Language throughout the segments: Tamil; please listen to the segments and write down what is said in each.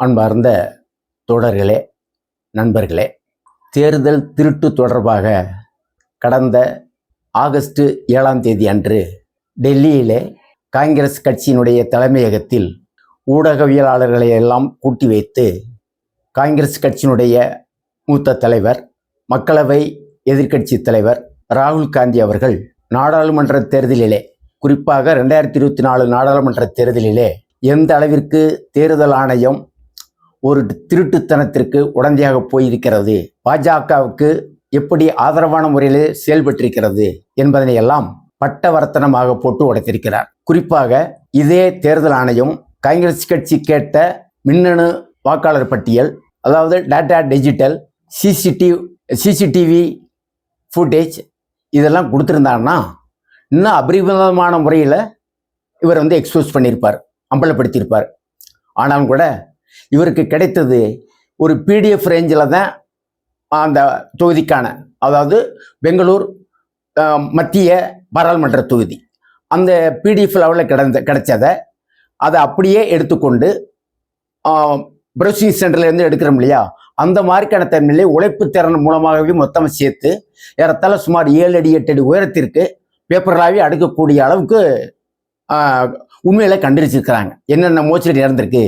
அன்பார்ந்த தோழர்களே, நண்பர்களே, தேர்தல் திருட்டு தொடர்பாக கடந்த ஆகஸ்ட் 7ஆம் தேதி அன்று டெல்லியிலே காங்கிரஸ் கட்சியினுடைய தலைமையகத்தில் ஊடகவியலாளர்களை எல்லாம் கூட்டி வைத்து காங்கிரஸ் கட்சியினுடைய மூத்த தலைவர், மக்களவை எதிர்க்கட்சி தலைவர் ராகுல் காந்தி அவர்கள் நாடாளுமன்ற தேர்தலிலே, குறிப்பாக 2024 நாடாளுமன்ற தேர்தலிலே எந்த அளவிற்கு தேர்தல் ஆணையம் ஒரு திருட்டுத்தனத்திற்கு உடந்தையாக போயிருக்கிறது, பாஜகவுக்கு எப்படி ஆதரவான முறையில் செயல்பட்டிருக்கிறது என்பதனை எல்லாம் பட்டவர்த்தனமாக போட்டு உடைத்திருக்கிறார். குறிப்பாக இதே தேர்தல் ஆணையம் காங்கிரஸ் கட்சி கேட்ட மின்னணு வாக்காளர் பட்டியல், அதாவது டேட்டா டிஜிட்டல், சிசிடிவி ஃபுட்டேஜ் இதெல்லாம் கொடுத்துருந்தாங்கன்னா இன்னும் அபரிமிதமான முறையில் இவர் எக்ஸ்போஸ் பண்ணியிருப்பார், அம்பலப்படுத்தியிருப்பார். ஆனாலும் கூட இவருக்கு கிடைத்தது ஒரு பிடிஎஃப் ரேஞ்சில் தான் அந்த தொகுதிக்கான, அதாவது பெங்களூர் மத்திய பாராளுமன்ற தொகுதி அந்த பிடிஎஃப் லெவலில் கிடைச்சதை அதை அப்படியே எடுத்துக்கொண்டு ப்ரௌசிங் சென்டர்லேருந்து எடுக்கிறோம் இல்லையா, அந்த மாதிரிக்கான தன்மையிலே உழைப்பு திறன் மூலமாகவே மொத்தமாக சேர்த்து ஏறத்தாழ சுமார் 7 அடி 8 அடி உயரத்திற்கு பேப்பர்களாகவே அடுக்கக்கூடிய அளவுக்கு உண்மையில கண்டறிச்சிருக்கிறாங்க. என்னென்ன மோசடி நடந்திருக்கு,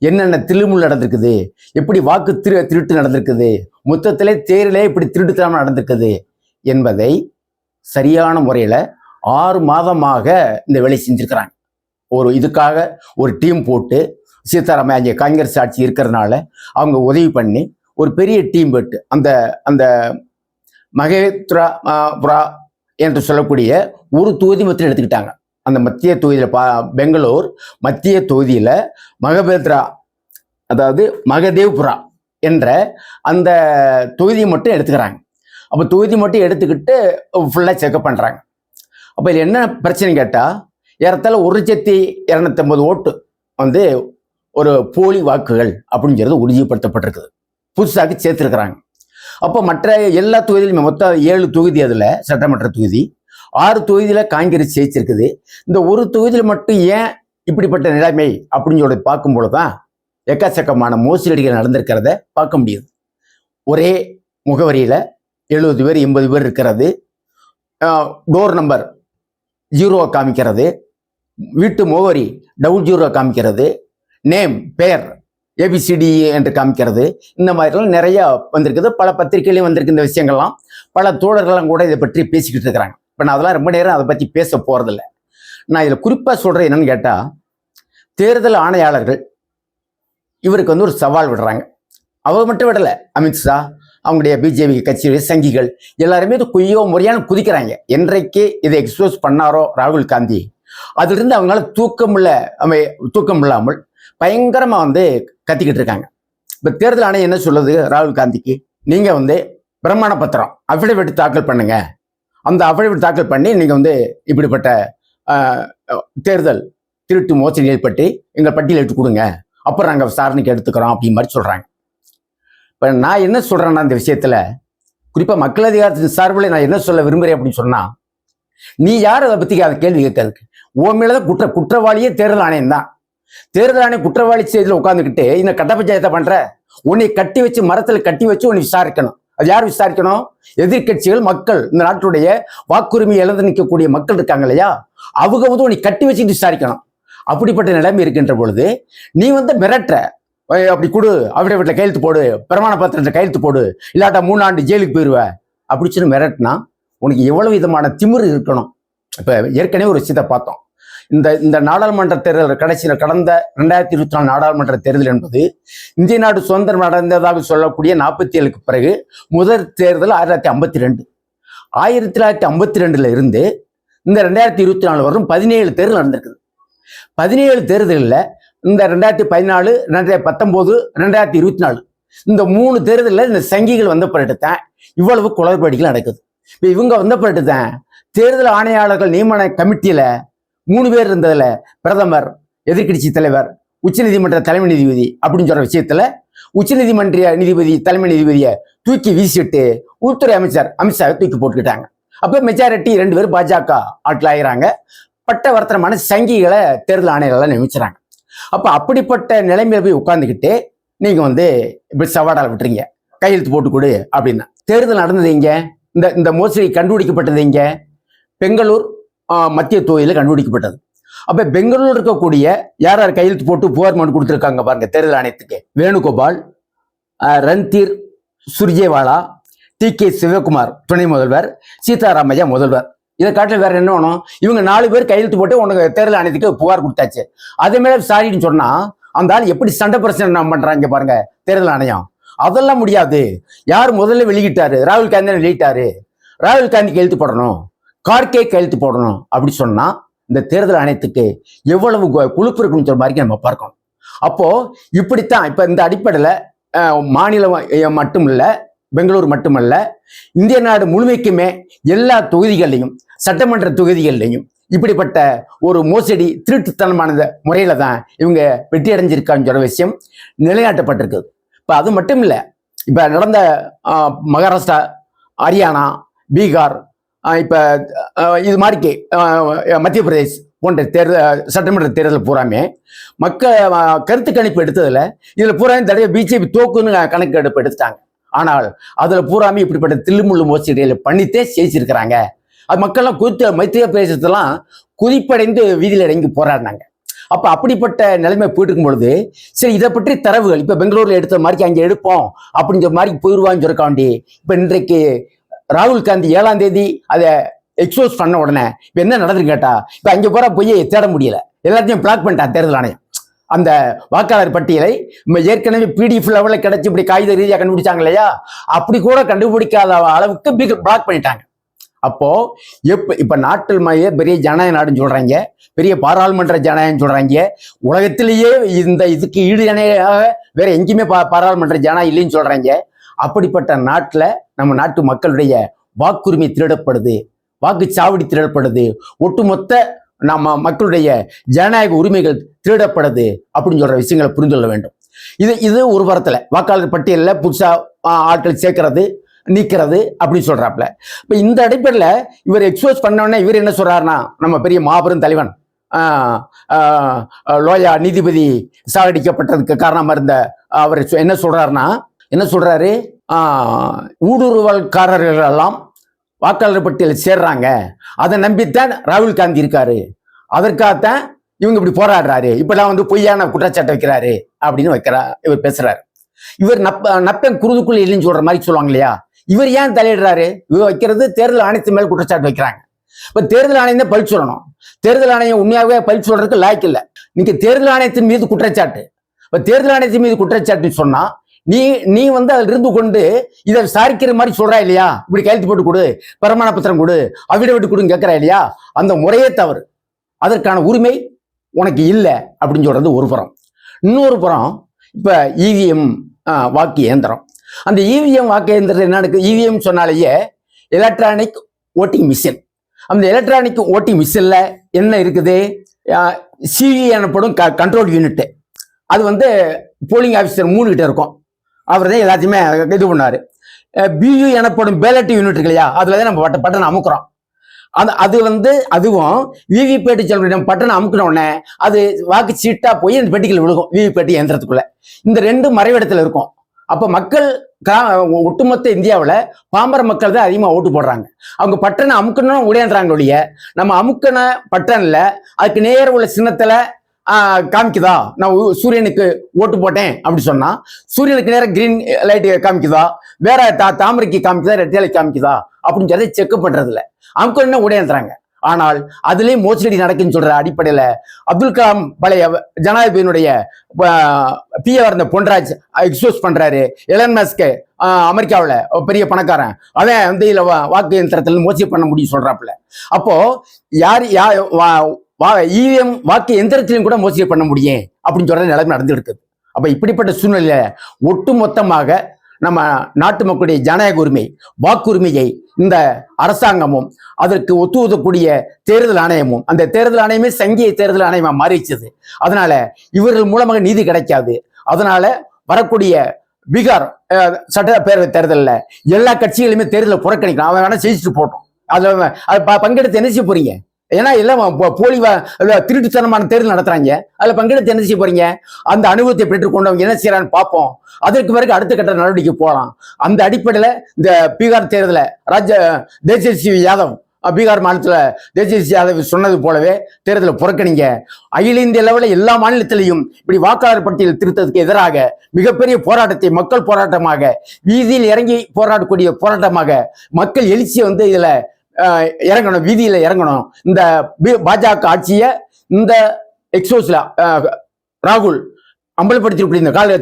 என்னென்ன திருமுள் நடந்திருக்குது, எப்படி வாக்கு திருட்டு நடந்திருக்குது, மொத்தத்திலே தேர்தலே இப்படி திருட்டுத்தனம் நடந்திருக்குது என்பதை சரியான முறையில் 6 மாதமாக இந்த வேலை செஞ்சிருக்கிறாங்க. இதுக்காக ஒரு டீம் போட்டு சீதாராமன் அங்கே காங்கிரஸ் ஆட்சி இருக்கிறதுனால அவங்க உதவி பண்ணி ஒரு பெரிய டீம் போட்டு அந்த மகேந்திரபுரா என்று சொல்லக்கூடிய ஒரு தொகுதி மட்டும் எடுத்துக்கிட்டாங்க. அந்த மத்திய தொகுதியில் பெங்களூர் மத்திய தொகுதியில் மகபேத்ரா, அதாவது மகதேவ்புரா என்ற அந்த தொகுதியை மட்டும் எடுத்துக்கிறாங்க. அப்போ தொகுதி மட்டும் எடுத்துக்கிட்டு ஃபுல்லாக செக்அப் பண்ணுறாங்க. அப்போ இதில் என்ன பிரச்சனை கேட்டால், ஏறத்தாழ 1,250 ஓட்டு ஒரு போலி வாக்குகள் அப்படிங்கிறது உறுதிப்படுத்தப்பட்டிருக்குது, புதுசாக சேர்த்துருக்குறாங்க. அப்போ மற்ற எல்லா தொகுதியிலுமே மொத்தம் 7 தொகுதி, அதில் சட்டமன்ற தொகுதி 6 தொகுதியில் காங்கிரஸ் ஜெயிச்சிருக்குது. இந்த ஒரு தொகுதியில் மட்டும் ஏன் இப்படிப்பட்ட நிலைமை அப்படின்னு சொல்லி பார்க்கும்போது தான் எக்கச்சக்கமான மோசடிகள் நடந்திருக்கிறத பார்க்க முடியுது. ஒரே முகவரியில் 70 பேர் 80 பேர் இருக்கிறது, டோர் நம்பர் 0 காமிக்கிறது, வீட்டு முகவரி 00 காமிக்கிறது, நேம் பெயர் ABCD என்று காமிக்கிறது. இந்த மாதிரிலாம் நிறைய வந்திருக்குது. பல பத்திரிகையிலையும் வந்திருக்கு இந்த விஷயங்கள்லாம். பல தோழர்கள்லாம் கூட இதை பற்றி பேசிக்கிட்டு இருக்கிறாங்க. இப்போ நான் அதெல்லாம் ரொம்ப நேரம் அதை பற்றி பேச போகிறதில்ல. நான் இதில் குறிப்பாக சொல்கிறேன் என்னன்னு கேட்டால், தேர்தல் ஆணையாளர்கள் இவருக்கு ஒரு சவால் விடுறாங்க. அவங்க மட்டும் விடலை, அமித்ஷா, அவங்களுடைய பிஜேபி கட்சியுடைய சங்கிகள் எல்லாருமே இது கொய்யோ முறையான குதிக்கிறாங்க. என்றைக்கு இதை எக்ஸ்போஸ் பண்ணாரோ ராகுல் காந்தி, அதிலிருந்து அவங்களால தூக்கம் இல்லாமல் பயங்கரமாக கத்திக்கிட்டு இருக்காங்க. இப்போ தேர்தல் ஆணையம் என்ன சொல்லுது ராகுல் காந்திக்கு, நீங்கள் பிரமாண பத்திரம் அஃபிடவிட் தாக்கல் பண்ணுங்க, அந்த அஃபிடவிட் தாக்கல் பண்ணி நீங்கள் இப்படிப்பட்ட தேர்தல் திருட்டு மோசடிகள் பற்றி எங்கள் பட்டியல் எடுத்து கொடுங்க, அப்புறம் நாங்கள் விசாரணைக்கு எடுத்துக்கிறோம் அப்படின்னு மாதிரி சொல்கிறாங்க. இப்போ நான் என்ன சொல்கிறேன்னா, இந்த விஷயத்தில் குறிப்பாக மக்கள் அதிகாரத்தின் சார்பில் நான் என்ன சொல்ல விரும்புகிறேன் அப்படின்னு சொன்னால், நீ யார் அதை பற்றி அதை கேள்வி கேட்கறதுக்கு? உன் மேலே தான் குற்றவாளியே தேர்தல் ஆணையம் தான். தேர்தல் ஆணையம் குற்றவாளி செய்தியில் உட்காந்துக்கிட்டு இந்த கட்ட பஞ்சாயத்தை பண்ணுற, உன்னை கட்டி வச்சு மரத்தில் கட்டி வச்சு உன்னை விசாரிக்கணும். அது யார் விசாரிக்கணும்? எதிர்கட்சிகள், மக்கள், இந்த நாட்டுடைய வாக்குரிமை இழந்து நிற்கக்கூடிய மக்கள் இருக்காங்க இல்லையா, அவங்க உன்னை கட்டி வச்சுட்டு விசாரிக்கணும். அப்படிப்பட்ட நிலைமை இருக்கின்ற பொழுது நீ மிரட்டுற, அப்படி கொடு, அஃபிடவிட்ல கையெழுத்து போடு, பிரமாண பத்திரத்தை கையெழுத்து போடு, இல்லாட்டா 3 ஆண்டு ஜெயிலுக்கு போயிடுவ அப்படின்னு சொல்லி மிரட்டினா உனக்கு எவ்வளவு விதமான திமிரு இருக்கணும். இப்போ ஏற்கனவே ஒரு விஷயத்தை பார்த்தோம். இந்த நாடாளுமன்ற தேர்தல் கடைசியில் கடந்த 2024 நாடாளுமன்ற தேர்தல் என்பது இந்திய நாடு சுதந்திரம் அடைந்ததாக சொல்லக்கூடிய 47க்கு பிறகு முதல் தேர்தல் 1952. 1952 இருந்து இந்த 2024 வரும் 17 தேர்தல் நடந்திருக்குது. 17 தேர்தலில் இந்த 2014, 2019, 2024 இந்த 3 தேர்தலில் இந்த சங்கிகள் வந்த பிறகு தான் இவ்வளவு குளறுபடிகள் நடக்குது. இப்போ இவங்க வந்த பிறகு தான் தேர்தல் ஆணையாளர்கள் நியமன கமிட்டியில் 3 பேர் இருந்ததில் பிரதமர், எதிர்கட்சி தலைவர், உச்சநீதிமன்ற தலைமை நீதிபதி அப்படின்னு சொல்ற விஷயத்துல உச்சநீதிமன்ற நீதிபதி தலைமை நீதிபதியை தூக்கி வீசிட்டு உள்துறை அமைச்சர் அமித்ஷாவை தூக்கி போட்டுக்கிட்டாங்க. அப்போ மெஜாரிட்டி 2 பேர் பாஜக ஆட்கள் ஆகிறாங்க. பட்டவர்த்தனமான சங்கிகளை தேர்தல் ஆணையர்கள்லாம் நியமிச்சுறாங்க. அப்போ அப்படிப்பட்ட நிலைமையில போய் உட்கார்ந்துக்கிட்டு நீங்க வந்து இப்படி சவாடால் விட்டுறீங்க, கையெழுத்து போட்டு கொடு அப்படின்னா. தேர்தல் நடந்தது இங்க, இந்த மோசடி கண்டுபிடிக்கப்பட்டது இங்க பெங்களூர் மத்திய தொகுதியில் கண்டுபிடிக்கப்பட்டது. அப்ப பெங்களூர் இருக்கக்கூடிய யார் யார் கையெழுத்து போட்டு புகார் மனு கொடுத்துருக்காங்க பாருங்க தேர்தல் ஆணையத்துக்கு. வேணுகோபால், ரன்தீர் சுர்ஜேவாலா, டி.கே. சிவகுமார் துணை முதல்வர், சீதாராமையா முதல்வர். இதை காட்டில் வேற என்ன வேணும்? இவங்க 4 பேர் கையெழுத்து போட்டு உனக்கு தேர்தல் ஆணையத்துக்கு புகார் கொடுத்தாச்சு. அதே மேல சாரின்னு சொன்னா அந்த ஆள் எப்படி சண்டை பிரச்சனை பண்றாங்க பாருங்க தேர்தல் ஆணையம். அதெல்லாம் முடியாது. யார் முதல்ல வெளியிட்டாரு? ராகுல் காந்தி வெளியிட்டாரு. ராகுல் காந்தி கையெழுத்து போடணும், கார்கே கையெழுத்து போடணும் அப்படி சொன்னா இந்த தேர்தல் ஆணையத்துக்கு எவ்வளவு கொழுப்பு இருக்குன்னு சொல்ற மாதிரி நம்ம பார்க்கணும். அப்போ இப்படித்தான் இப்ப இந்த அடிப்படையில் மாநிலம் மட்டும் இல்ல, பெங்களூர் மட்டுமல்ல, இந்திய நாடு முழுமைக்குமே எல்லா தொகுதிகள்லையும் சட்டமன்ற தொகுதிகள்லையும் இப்படிப்பட்ட ஒரு மோசடி திருட்டுத்தனமான முறையில தான் இவங்க வெற்றி அடைஞ்சிருக்கான்னு சொல்ற விஷயம் நிலைநாட்டப்பட்டிருக்குது. இப்ப அது மட்டும் இல்ல, இப்ப நடந்த மகாராஷ்டிரா, ஹரியானா, பீகார், இப்ப இது மாதிரி மத்திய பிரதேஷ் போன்ற தேர்தல் சட்டமன்ற தேர்தல் பூராமே கருத்து கணிப்பு எடுத்ததுல இதுல பூராமே தடவை பிஜேபி தோக்குன்னு கணக்கு எடுப்பு எடுத்துட்டாங்க. ஆனால் அதுல பூராமே இப்படிப்பட்ட தில்லுமுள்ளு மோசடிகளை பண்ணித்தே ஜெயிச்சிருக்கிறாங்க. அது மக்கள்லாம் மத்திய பிரதேசத்தெல்லாம் குதிப்படைந்து வீதியில் இறங்கி போராடினாங்க. அப்ப அப்படிப்பட்ட நிலைமை போயிட்டு இருக்கும் பொழுது சரி இதை பற்றி தரவுகள் இப்ப பெங்களூர்ல எடுத்த மாதிரி அங்கே எடுப்போம் அப்படிங்கிற மாதிரி போயிடுவான்னு சொல்லிக்காண்டி இப்ப இன்றைக்கு ராகுல் காந்தி 7ஆம் தேதி அதை எக்ஸ்போஸ் பண்ண உடனே இப்ப என்ன நடந்துன்னு கேட்டா இப்ப அங்க போற போய் தேட முடியல, எல்லாத்தையும் பிளாக் பண்ணிட்டான் தேர்தல் ஆணையம். அந்த வாக்காளர் பட்டியலை ஏற்கனவே பிடிஎஃப் லெவலில் கிடைச்சி இப்படி காகித ரீதியாக கண்டுபிடிச்சாங்க இல்லையா, அப்படி கூட கண்டுபிடிக்காத அளவுக்கு பிளாக் பண்ணிட்டாங்க. அப்போ இப்ப நாட்டில் பெரிய ஜனநாயக நாடுன்னு சொல்றாங்க, பெரிய பாராளுமன்ற ஜனநாயகம் சொல்றாங்க. உலகத்திலேயே இதுக்கு ஈடு ஜனநாயக வேற எங்கேயுமே பாராளுமன்ற ஜனநாயகம் இல்லைன்னு சொல்றாங்க. அப்படிப்பட்ட நாட்டுல நம்ம நாட்டு மக்களுடைய வாக்குரிமை திருடப்படுது, வாக்குச்சாவடி திருடப்படுது, ஒட்டுமொத்த நம்ம மக்களுடைய ஜனநாயக உரிமைகள் திருடப்படுது அப்படின்னு சொல்ற விஷயங்களை புரிந்து கொள்ள வேண்டும். இது ஒரு புறத்துல வாக்காளர் பட்டியலில் புதுசா ஆட்கள் சேர்க்கறது நீக்கிறது அப்படின்னு சொல்றாப்புல. இப்ப இந்த அடிப்படையில் இவர் எக்ஸ்போஸ் பண்ணோடனே இவர் என்ன சொல்றாருன்னா, நம்ம பெரிய மாபெரும் தலைவன் லோயா நீதிபதி சாகடிக்கப்பட்டதுக்கு காரணமா இருந்த அவர் என்ன சொல்றாரு, ஊடுருவல்காரர்கள் எல்லாம் வாக்காளர் பட்டியலில் சேர்றாங்க, அதை நம்பித்தான் ராகுல் காந்தி இருக்காரு, அதற்காகத்தான் இவங்க இப்படி போராடுறாரு, இப்பெல்லாம் வந்து பொய்யான குற்றச்சாட்டை வைக்கிறாரு அப்படின்னு இவர் பேசுறாரு. இவர் நப்பன் குருதுக்குள்ள இல்லைன்னு சொல்ற மாதிரி சொல்லுவாங்க இல்லையா, இவர் ஏன் தலையிடுறாரு? இவர் வைக்கிறது தேர்தல் ஆணையத்தின் மேல் குற்றச்சாட்டு வைக்கிறாங்க. இப்ப தேர்தல் ஆணையம் தான் பழி சொல்லணும். தேர்தல் ஆணையம் உண்மையாகவே பழி சொல்றதுக்கு லாய்க்கு இல்லை. நீங்க தேர்தல் ஆணையத்தின் மீது குற்றச்சாட்டு, இப்ப தேர்தல் ஆணையத்தின் மீது குற்றச்சாட்டு சொன்னா நீ வந்து அதில் இருந்து கொண்டு இதை விசாரிக்கிற மாதிரி சொல்றா இல்லையா, இப்படி கையெழுத்து போட்டு கொடு, பிரமாண பத்திரம் கொடு, அவிடவிட்டு கொடுன்னு கேட்கிறா இல்லையா, அந்த முறையே தவறு. அதற்கான உரிமை உனக்கு இல்லை அப்படின்னு சொல்றது ஒரு புறம். இன்னொரு புறம் இப்ப இவிஎம் வாக்கு இயந்திரம், அந்த இவிஎம் வாக்கு இயந்திரம் என்ன நடக்குது? இவிஎம் சொன்னாலேயே எலக்ட்ரானிக் ஓட்டிங் மிஷின். அந்த எலக்ட்ரானிக் ஓட்டிங் மிஷின்ல என்ன இருக்குது? சிவி எனப்படும் கண்ட்ரோல் யூனிட். அது வந்து போலிங் ஆஃபீஸர் 3 கிட்ட இருக்கும், அவர் தான் எல்லாத்தையுமே இது பண்ணாரு. பியூ எனப்படும் பேலட் யூனிட் இருக்கு இல்லையா, அதுல தான் நம்ம பட்டனை அமுக்குறோம். அது வந்து அதுவும் விவிபேட்டு சொல்ற பட்டனை அமுக்கின உடனே அது வாக்கு சீட்டா போய் அந்த பெட்டிகள் விழுகும் விவிபேட்டு இயந்திரத்துக்குள்ள. இந்த 2 மறைவிடத்துல இருக்கும். அப்ப மக்கள் ஒட்டுமொத்த இந்தியாவில் பாமர மக்கள் தான் அதிகமாக ஓட்டு போடுறாங்க. அவங்க பட்டனை அமுக்கணும் உடையன்றாங்க ஒழிய நம்ம அமுக்கின பட்டன்ல அதுக்கு நேர உள்ள சின்னத்துல காமிக்குதா, நான் சூரியனுக்கு ஓட்டு போட்டேன் அப்படி சொன்னா சூரியனுக்கு நேரம் கிரீன் லைட் காமிக்குதா, வேற தாமரைக்கு காமிக்குதா, ரெட் லைட் காமிக்குதா அப்படின்னு சொல்லி செக் பண்றது இல்லை, அமுக்கணும் உடையன்றாங்க. ஆனால் அதுலயும் மோசடி நடக்குன்னு சொல்ற அடிப்படையில அப்துல் கலாம் பழைய ஜனாதிபதியினுடைய பிஏ இருந்த பொன்ராஜ் எக்ஸ்போஸ் பண்றாரு. எலன் மஸ்க் அமெரிக்காவில் பெரிய பணக்காரன், அவன் வந்து இதுல வாக்கு இயந்திரத்துல மோசடி பண்ண முடியும் சொல்றாப்புல. அப்போ இவிஎம் வாக்கு எந்திரத்திலையும் கூட மோசடி பண்ண முடியும் அப்படின்னு சொல்ற நிலைமை நடந்து இருக்குது. அப்ப இப்படிப்பட்ட சூழ்நிலையில ஒட்டு மொத்தமாக நம்ம நாட்டு மக்களுடைய ஜனநாயக உரிமை வாக்குரிமையை இந்த அரசாங்கமும் அதற்கு ஒத்துவதக்கூடிய தேர்தல் ஆணையமும், அந்த தேர்தல் ஆணையமே சங்கிய தேர்தல் ஆணையமா மாறிச்சது. அதனால இவர்கள் மூலமாக நீதி கிடைக்காது. அதனால வரக்கூடிய பீகார் சட்டப்பேரவை தேர்தலில் எல்லா கட்சிகளுமே தேர்தலை புறக்கணிக்கலாம். அவன் வேணா ஜெயிச்சுட்டு போட்டோம், அதை பங்கெடுத்து என்ன செய்ய போறீங்க? ஏன்னா எல்லாம் போலி திருட்டுத்தனமான தேர்தல் நடத்துறாங்க. அதுல பங்கெடுத்து என்ன செய்ய போறீங்க? அந்த அனுபவத்தை பெற்றுக்கொண்டவங்க என்ன செய்யறான்னு பார்ப்போம். அதற்கு பிறகு அடுத்த கட்ட நடவடிக்கை போகலாம். அந்த அடிப்படையில இந்த பீகார் தேர்தலை தேஜஸ்வி யாதவ் பீகார் மாநிலத்தில் தேஜஸ்வி யாதவ் சொன்னது போலவே தேர்தலை புறக்கணிங்க. அகில இந்திய லெவலில் எல்லா மாநிலத்திலையும் இப்படி வாக்காளர் பட்டியல் திருத்தத்துக்கு எதிராக மிகப்பெரிய போராட்டத்தை மக்கள் போராட்டமாக வீதியில் இறங்கி போராடக்கூடிய போராட்டமாக மக்கள் எழுச்சியை இதுல இறங்கணும், வீதியில இறங்கணும். இந்த பாஜக ஆட்சியை இந்த எக்ஸோஸ்ல ராகுல் அம்பலப்படுத்திக்கூடிய இந்த கால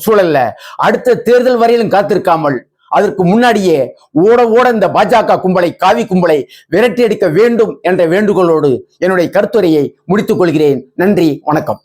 சூழல்ல அடுத்த தேர்தல் வரையிலும் காத்திருக்காமல் அதற்கு முன்னாடியே ஓட ஓட இந்த பாஜக கும்பலை, காவி கும்பலை விரட்டி அடிக்க வேண்டும் என்ற வேண்டுகோளோடு என்னுடைய கருத்துரையை முடித்துக் கொள்கிறேன். நன்றி, வணக்கம்.